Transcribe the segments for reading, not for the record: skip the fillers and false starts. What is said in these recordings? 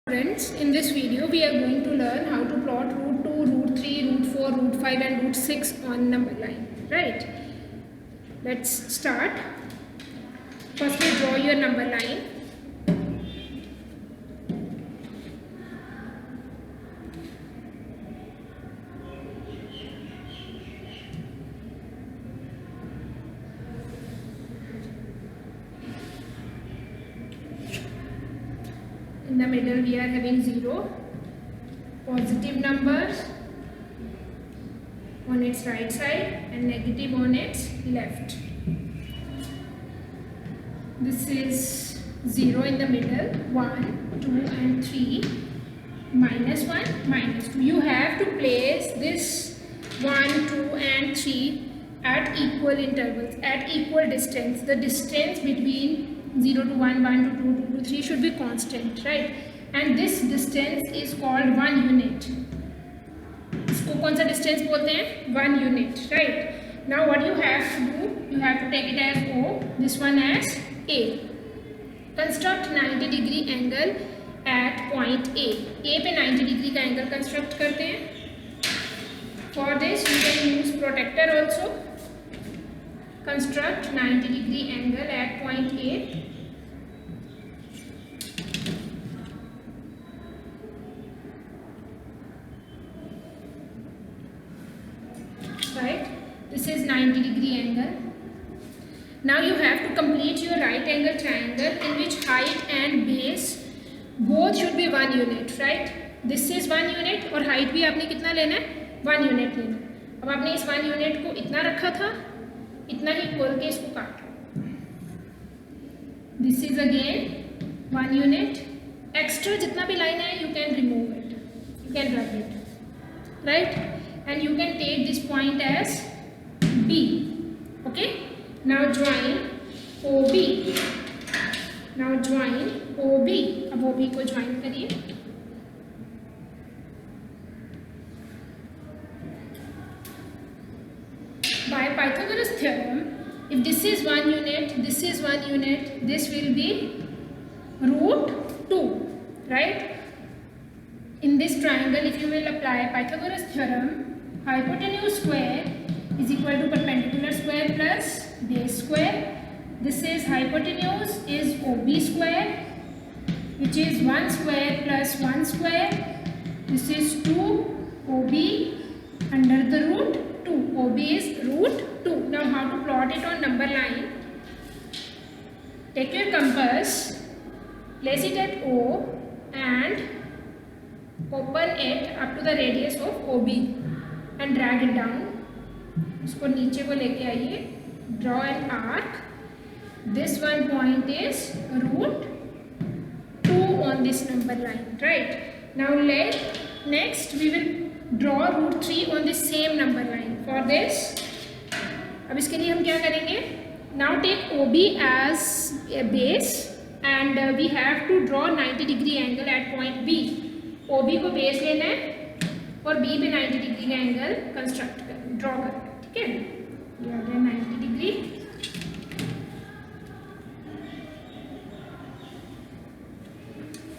Friends, in this video we are going to learn how to plot root 2, root 3, root 4, root 5 and root 6 on number line. Right? Let's start. Firstly, draw your number line. In the middle we are having 0, positive numbers on its right side and negative on its left. This is 0 in the middle, 1, 2 and 3, minus 1, minus 2. You have to place this 1, 2 and 3 at equal intervals, at equal distance. The distance between 0 to 1, 1 to 2, 2 to 3 should be constant, right? And this distance is called 1 unit. इसको कौन सा distance बोलते हैं? 1 unit, right? Now what you have to do? You have to take it as O, this one as A. Construct 90 degree angle at point A. A पे 90 degree का angle construct करते हैं. For this you can use protractor also. Construct 90 degree angle at point A. Right, this is 90 degree angle. Now you have to complete your right angle triangle in which height and base both should be 1 unit, right? This is 1 unit और height भी आपने कितना लेना है? 1 unit लेना है. अब आपने इस 1 unit को इतना रखा था, इतना ही खोल के इसको काटो. This is again 1 unit. Extra जितना भी line है, you can remove it, you can rub it, right? And you can take this point as B. Okay? Now join OB. Now join OB. अब OB को join करिए. By Pythagoras theorem, if this is 1 unit, this is 1 unit, this will be root 2, right? In this triangle, if you will apply Pythagoras theorem, hypotenuse square is equal to perpendicular square plus base square. This is hypotenuse is OB square, which is 1 square plus 1 square. This is 2 OB under the root 2. OB is root 2. Now how to plot it on number line? Take your compass, place it at O and open it up to the radius of OB. And drag it down. इसको नीचे को लेके आइए. Draw an arc. This one point is root 2 on this number line, right? Now next we will draw root 3 on the same number line. For this, अब इसके लिए हम क्या करेंगे? Now take OB as a base and we have to draw 90 degree angle at point B. OB को base लेना है और B पे 90 डिग्री का एंगल कंस्ट्रक्ट कर ड्रॉ कर. ठीक है, ये आ गया 90 डिग्री.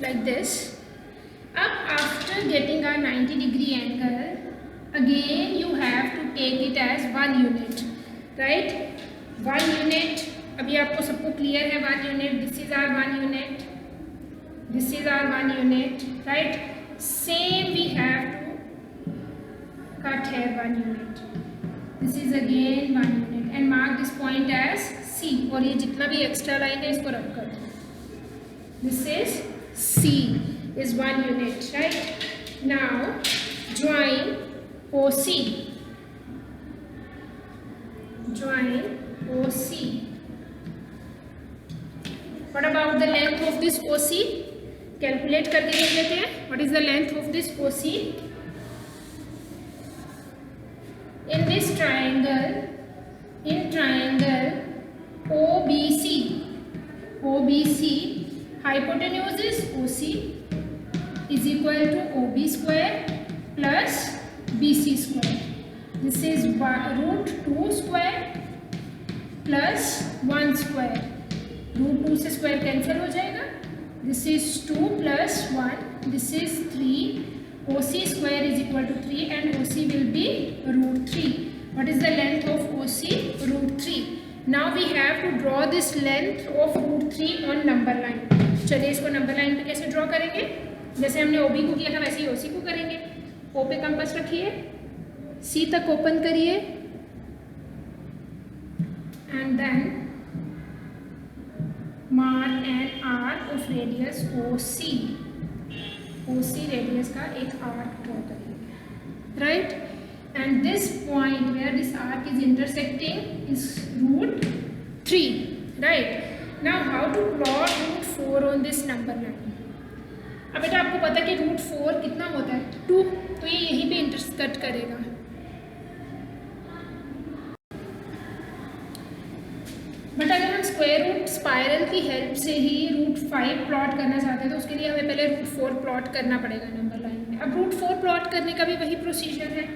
Like this. अब after getting our 90 degree angle again you have to take it as 1 unit, right? 1 unit. अभी आपको सबको क्लियर है 1 unit. This is our 1 unit, this is our 1 unit, right? Same we have cut here 1 unit. This is again 1 unit and mark this point as C. और ये जितना भी extra line है इसको रख कर. This is C is 1 unit, right? Now join OC. Join OC. What about the length of this OC? Calculate करके देख लेते हैं. What is the length of this OC? In this triangle, in triangle OBC, hypotenuse is OC is equal to OB square plus BC square. This is root 2 square plus 1 square. Root 2 से square cancel हो जाएगा. This is 2 + 1 this is 3. OC square is equal to 3 and OC will be root 3. What is the length of OC? Root 3. Now we have to draw this length of root 3 on number line. चलिए इसको number line पे कैसे draw करेंगे? जैसे हमने OB को किया था वैसे ही OC को करेंगे. O पे कंपास रखिए, C तक ओपन करिए and then mark an arc of radius OC. OC radius का एक arc ड्रॉ करेंगे, right? And this point where this arc is intersecting is root 3, right? Now how to plot root 4 on this number line? अब बेटा आपको पता है कि root 4 कितना होता है? 2. तो ये यहीं पे इंटरसेक्ट करेगा. बट अगर हम स्क्वायर रूट स्पाइरल की हेल्प से ही रूट 5 प्लॉट करना चाहते हैं तो उसके लिए हमें पहले रूट 4 प्लॉट करना पड़ेगा नंबर लाइन में. अब रूट 4 प्लॉट करने का भी वही प्रोसीजर है.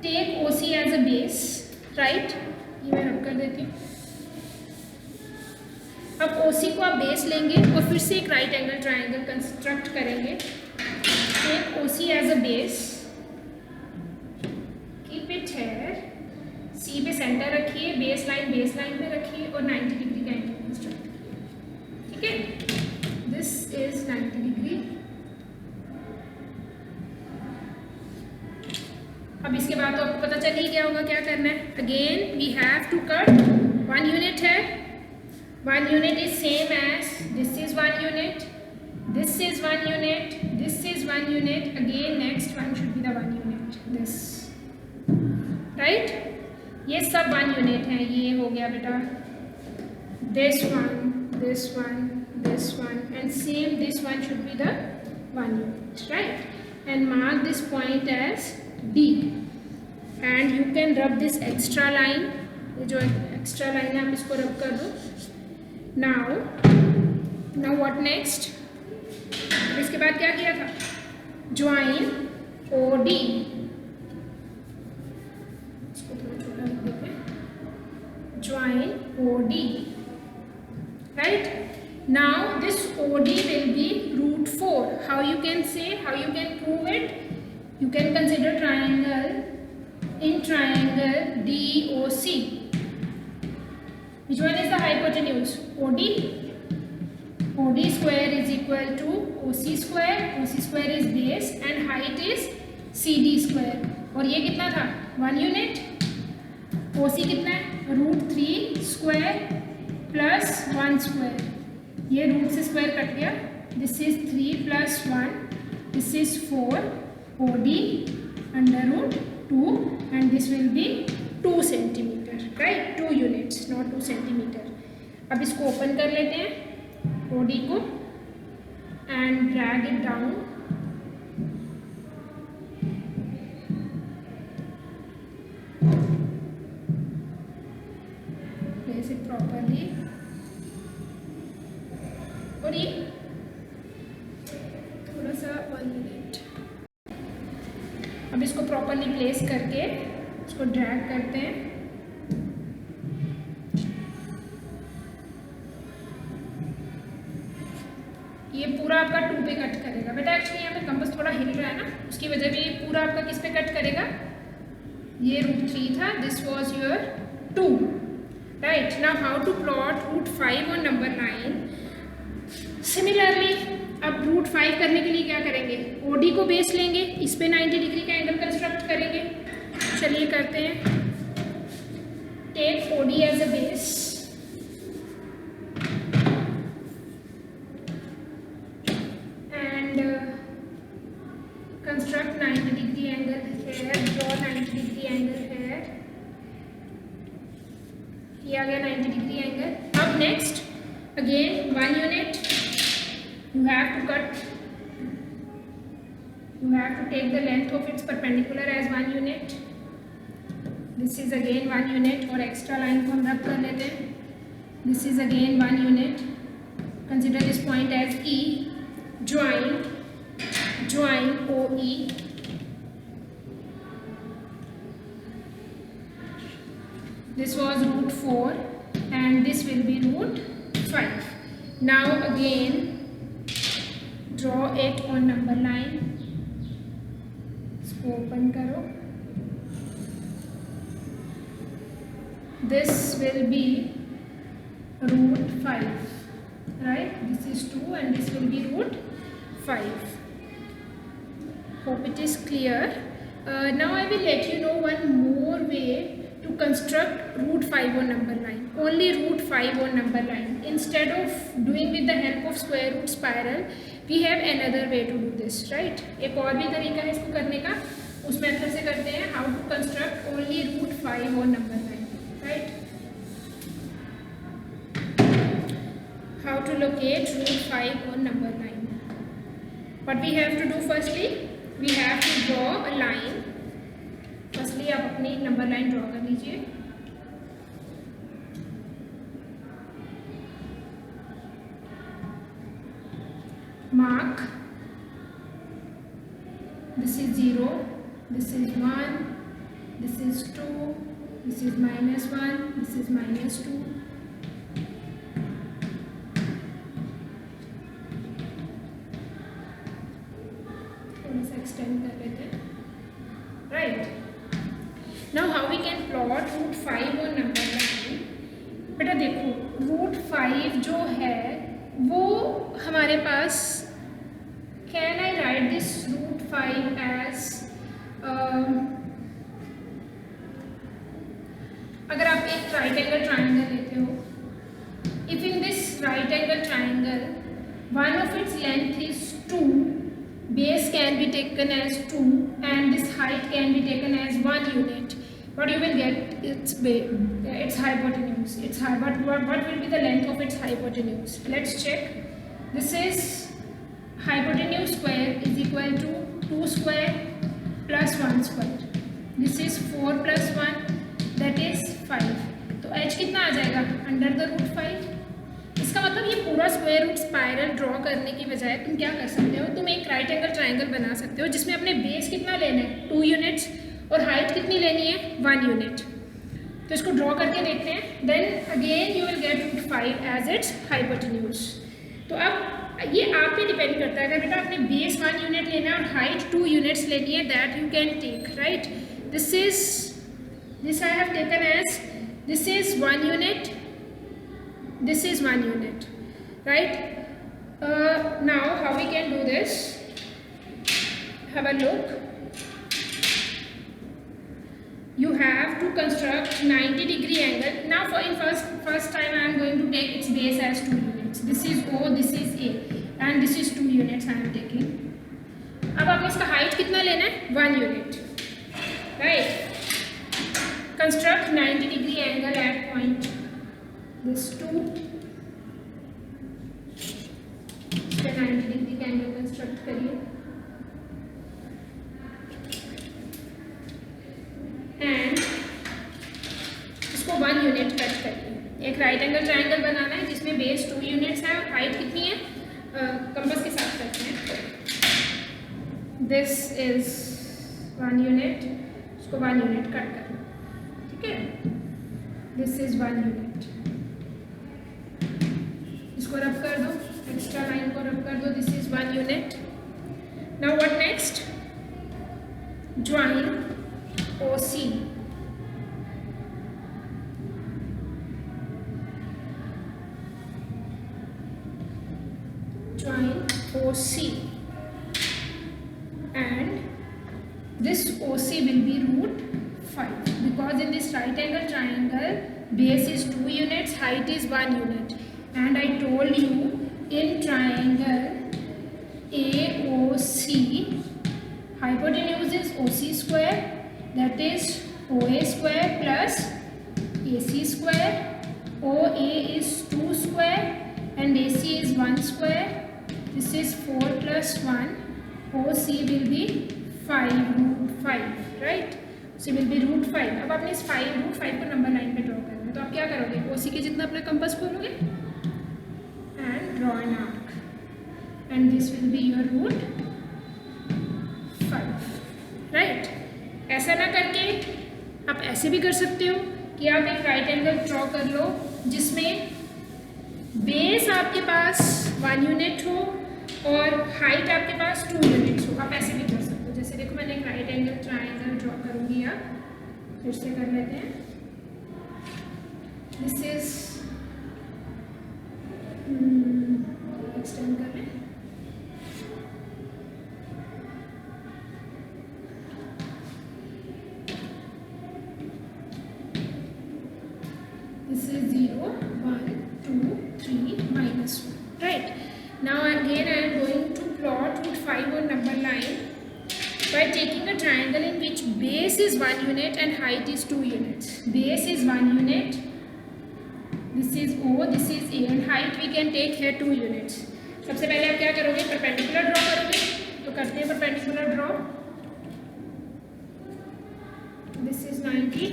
Take OC as a base, right? ये मैं रब कर देती हूँ. अब OC को आप बेस लेंगे और फिर से एक राइट एंगल ट्राइंगल कंस्ट्रक्ट करेंगे. Take OC as a base, keep it here, C पे सेंटर रखिए, बेस लाइन पे रखिए और 90 डिग्री का एंगल कंस्ट्रक्ट कीजिए. ठीक है, दिस इज 90 डिग्री. अब इसके बाद तो आपको पता चल ही गया होगा क्या करना है. Again we have to cut 1 unit है. 1 unit is same as this is 1 unit, this is 1 unit, this is 1 unit. Again next one should be the 1 unit, this, right? ये सब 1 unit है. ये हो गया बेटा this one, this one, this one, and same this one should be the 1 unit, right? And mark this point as B, and you can rub this extra line. ये जो extra line है आप इसको rub कर दो. Now what next? इसके बाद क्या किया था? Join OD. इसको थोड़ा छोटा कर देते हैं. Join OD, right? Now this OD will be root 4. How you can prove it? You can consider triangle. In triangle DOC, which one is the hypotenuse? OD. OD square is equal to OC square. OC square is base and height is CD square. और ये कितना था? 1 unit. OC कितना है? root 3 square plus 1 square. ये root से square cut गया. This is 3 plus 1. This is 4. OD under root 2 and this will be 2 centimeter, right? 2 units, not 2 centimeter. अब इसको ओपन कर लेते हैं OD को and drag it down. Place it properly. और ये थोड़ा सा 1 मिनट. अब इसको प्रॉपरली प्लेस करके इसको ड्रैग करते हैं. ये पूरा आपका 2 पे कट करेगा बेटा. एक्चुअली यहाँ पे कंपास थोड़ा हिल रहा है ना, उसकी वजह से ये पूरा आपका किस पे कट करेगा? ये रूट 3 था, this was your 2, right? Now how to plot root 5 on number 9. Similarly अब रूट 5 करने के लिए क्या करेंगे? OD को बेस लेंगे, इस पे 90 डिग्री का एंगल कंस्ट्रक्ट करेंगे. चलिए करते हैं. Take OD as a base and construct 90 degree angle here. Draw 90 degree angle here. ये आ गया 90 degree angle. अब next again 1 unit. You have to take the length of its perpendicular as 1 unit. This is again 1 unit और extra line को हम रब कर लेते हैं. This is again 1 unit. Consider this point as E. Join OE. This was root 4 and this will be root 5. Now again draw it on number line. इसको open करो. This will be root 5, right? This is 2 and this will be root 5. Hope it is clear. Now I will let you know one more way to construct root 5 on number line. Only root 5 on number line. Instead of doing with the help of square root spiral, we have another way to do this, right? एक और भी तरीका है इसको करने का. उस method से करते हैं how to construct only root 5 on number line, right? How to locate root 5 on number line. What we have to do firstly, we have to draw a line. Firstly आप अपनी नंबर लाइन ड्रॉ कर लीजिए. Mark. This is 0, this is 1, this is 2, this is -1, this is -2. थोड़ा सा extend कर लेते हैं, right. Now how we can plot root 5 on number line? बेटा देखो root 5 जो है वो हमारे पास, can I write this root 5 as अगर आप एक right angle triangle लेते हो, if in this right angle triangle one of its length is 2, base can be taken as 2 and this height can be taken as 1 unit. What you will get its hypotenuse. What will be the length of its hypotenuse? Let's check. This is hypotenuse square is equal to 2 square plus 1 square. This is 4 plus 1, that is 5. तो h कितना आ जाएगा under the root 5. इसका मतलब ये पूरा square root spiral draw करने की बजाय तुम क्या कर सकते हो, तुम एक राइट एंगल ट्राइंगल बना सकते हो जिसमें अपने बेस कितना लेना है 2 यूनिट्स और हाइट कितनी लेनी है 1 यूनिट. तो इसको ड्रॉ करके देखते हैं. Then again you will get root 5 as it's hypotenuse. तो अब ये आप पे डिपेंड करता है. अगर बेटा आपने बेस 1 यूनिट लेना है और हाइट 2 यूनिट्स लेनी है, that you can take, right. This I have taken as, this is 1 unit, this is 1 unit, right? Now how we can do this? Have a look. You have to construct 90-degree angle. Now for in first time I am going to take its base as 2 units. This is O, this is A and this is 2 units I am taking. अब आपने इसका height कितना लेना है 1 unit, right? Construct 90-degree angle at point this 2. इसका 90-degree का angle construct करिए and इसको 1 यूनिट कट करिए. एक राइट एंगल ट्राइंगल बनाना है जिसमें बेस 2 यूनिट्स है और हाइट कितनी है, कंपास के साथ करते हैं. दिस इज 1 यूनिट, इसको 1 यूनिट कट करो, ठीक है. दिस इज 1 यूनिट, इसको रब कर दो, एक्स्ट्रा लाइन को रब कर दो. This is 1 unit. Now what next? Join OC. Join OC and this OC will be root 5 because in this right angle triangle base is 2 units, height is 1 unit. And I told you in triangle AOC, hypotenuse is OC square, that is OA square plus AC square. OA is 2 square and AC is 1 square. This is 4 plus 1. OC will be 5 root 5, right? So will be root 5. अब आपने इस root 5 को number line पे draw करना है, तो आप क्या करोगे, OC के जितना अपना कंपास खोलोगे and draw an arc and this will be your root 5, right? ऐसा ना करके आप ऐसे भी कर सकते हो कि आप एक राइट एंगल ड्रॉ कर लो जिसमें बेस आपके पास 1 यूनिट हो और हाइट आपके पास 2 यूनिट्स हो। आप ऐसे भी कर सकते हो, जैसे देखो मैंने एक राइट एंगल ट्राइंगल ड्रॉ करूँगी, आप फिर से कर लेते हैं। दिस इज एक्सटेंड कर लें, this is 0, 1, 2, 3, -1, right? Now again I am going to plot root 5 on number line by taking a triangle in which base is 1 unit and height is 2 units. Base is 1 unit, this is O, this is A, and height we can take here 2 units. सबसे पहले आप क्या करोगे, perpendicular draw करोगे, तो करते हैं perpendicular draw. This is 90,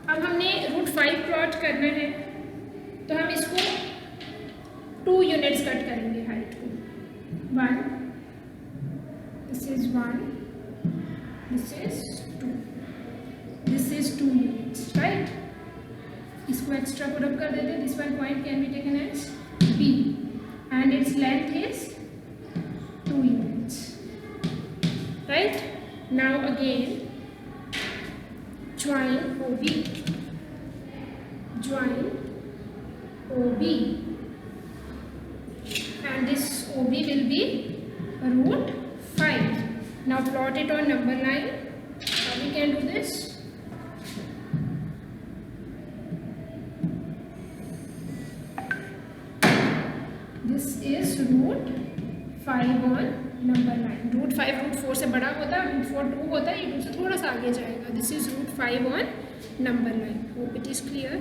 अब हमने रूट 5 प्लॉट करना है, तो हम इसको 2 यूनिट्स कट करेंगे हाइट को। 1, this is 1, this is 2, this is 2 units, right? इसको एक्स्ट्रा पुट अप कर देते हैं। This one point can be taken as B and its length is 2 units, right? Now again join OB, join OB, and this OB will be root 5. Now plot it on number line. How we can do this? This is root 5 on number line. Root 5 root 4 से बड़ा होता है, root 4 2 होता है, ये 2 से थोड़ा सा आगे जाएगा. This is root 5 on number line. Hope it is clear.